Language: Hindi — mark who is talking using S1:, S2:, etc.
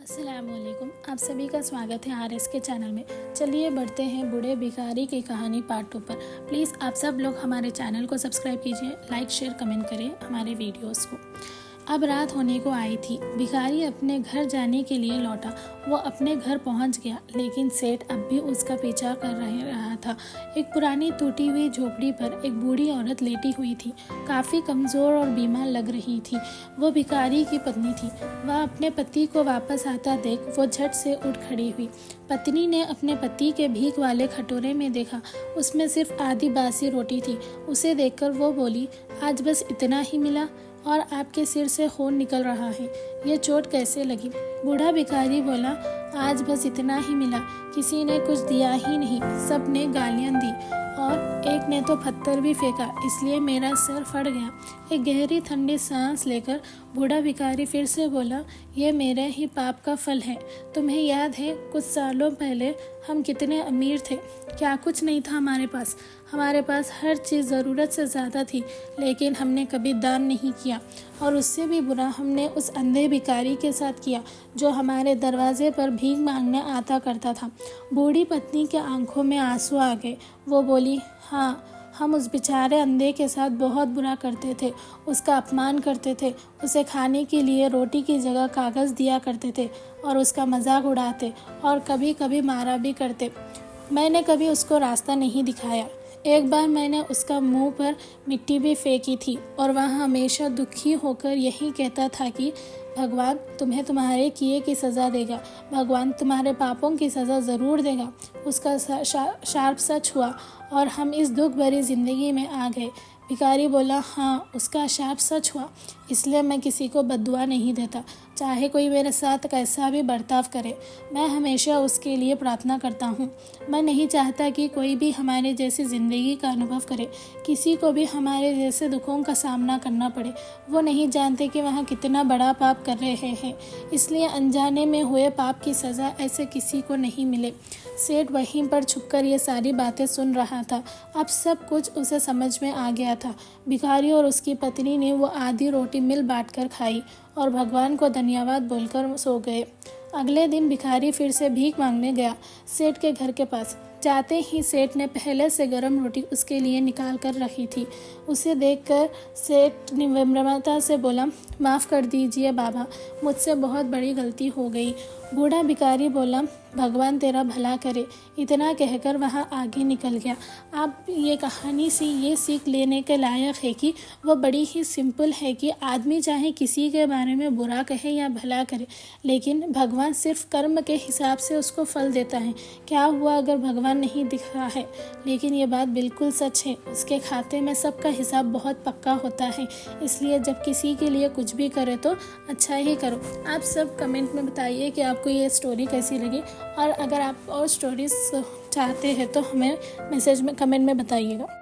S1: अस्सलामुअलैकुम, आप सभी का स्वागत है आरएस के चैनल में। चलिए बढ़ते हैं बूढ़े भिखारी की कहानी पार्ट 2 पर। प्लीज़ आप सब लोग हमारे चैनल को सब्सक्राइब कीजिए, लाइक शेयर कमेंट करें हमारे वीडियोस को। अब रात होने को आई थी। भिखारी अपने घर जाने के लिए लौटा। वो अपने घर पहुंच गया, लेकिन सेठ अब भी उसका पीछा कर रहा था। एक पुरानी टूटी हुई झोपड़ी पर एक बूढ़ी औरत लेटी हुई थी। काफ़ी कमज़ोर और बीमार लग रही थी। वो भिखारी की पत्नी थी। वह अपने पति को वापस आता देख वो झट से उठ खड़ी हुई। पत्नी ने अपने पति के भीख वाले कटोरे में देखा, उसमें सिर्फ आधी बासी रोटी थी। उसे देखकर वो बोली, आज बस इतना ही मिला और आपके सिर से खून निकल रहा है, ये चोट कैसे लगी? बूढ़ा भिखारी बोला, आज बस इतना ही मिला, किसी ने कुछ दिया ही नहीं, सब ने गालियाँ दी और एक ने तो पत्थर भी फेंका, इसलिए मेरा सर फट गया। एक गहरी ठंडी सांस लेकर बूढ़ा भिखारी फिर से बोला, ये मेरे ही पाप का फल है। तुम्हें याद है कुछ सालों पहले हम कितने अमीर थे? क्या कुछ नहीं था हमारे पास हर चीज़ ज़रूरत से ज़्यादा थी, लेकिन हमने कभी दान नहीं किया। और उससे भी बुरा हमने उस अंधे भिखारी के साथ किया जो हमारे दरवाजे पर भीख मांगने आता करता था। बूढ़ी पत्नी के आंखों में आंसू आ गए। वो बोली, हाँ, हम उस बेचारे अंधे के साथ बहुत बुरा करते थे, उसका अपमान करते थे, उसे खाने के लिए रोटी की जगह कागज़ दिया करते थे और उसका मजाक उड़ाते और कभी कभी मारा भी करते। मैंने कभी उसको रास्ता नहीं दिखाया। एक बार मैंने उसका मुंह पर मिट्टी भी फेंकी थी और वह हमेशा दुखी होकर यही कहता था कि भगवान तुम्हें तुम्हारे किए की सज़ा देगा, भगवान तुम्हारे पापों की सज़ा ज़रूर देगा। उसका शार्प सच हुआ और हम इस दुख भरी ज़िंदगी में आ गए। भिखारी बोला, हाँ, उसका शार्प सच हुआ, इसलिए मैं किसी को बद्दुआ नहीं देता, चाहे कोई मेरे साथ कैसा भी बर्ताव करे। मैं हमेशा उसके लिए प्रार्थना करता हूँ। मैं नहीं चाहता कि कोई भी हमारे जैसी ज़िंदगी का अनुभव करे, किसी को भी हमारे जैसे दुखों का सामना करना पड़े। वो नहीं जानते कि वह कितना बड़ा पाप कर रहे हैं, इसलिए अनजाने में हुए पाप की सज़ा ऐसे किसी को नहीं मिले। सेठ वहीं पर छुपकर ये सारी बातें सुन रहा था। अब सब कुछ उसे समझ में आ गया था। भिखारी और उसकी पत्नी ने वो आधी रोटी मिल बांटकर खाई और भगवान को धन्यवाद बोलकर सो गए। अगले दिन भिखारी फिर से भीख मांगने गया सेठ के घर के पास। जाते ही सेठ ने पहले से गर्म रोटी उसके लिए निकाल कर रखी थी। उसे देखकर सेठ विनम्रता से बोला, माफ़ कर दीजिए बाबा, मुझसे बहुत बड़ी गलती हो गई। बूढ़ा भिखारी बोला, भगवान तेरा भला करे। इतना कहकर वह आगे निकल गया। अब ये कहानी से ये सीख लेने के लायक है कि वो बड़ी ही सिंपल है कि आदमी चाहे किसी के बारे में बुरा कहे या भला करे, लेकिन भगवान सिर्फ कर्म के हिसाब से उसको फल देता है। क्या हुआ अगर भगवान नहीं दिख रहा है? लेकिन ये बात बिल्कुल सच है, उसके खाते में सबका हिसाब बहुत पक्का होता है। इसलिए जब किसी के लिए कुछ भी करे तो अच्छा ही करो। आप सब कमेंट में बताइए कि आपको ये स्टोरी कैसी लगी, और अगर आप और स्टोरीज चाहते हैं तो हमें मैसेज में कमेंट में बताइएगा।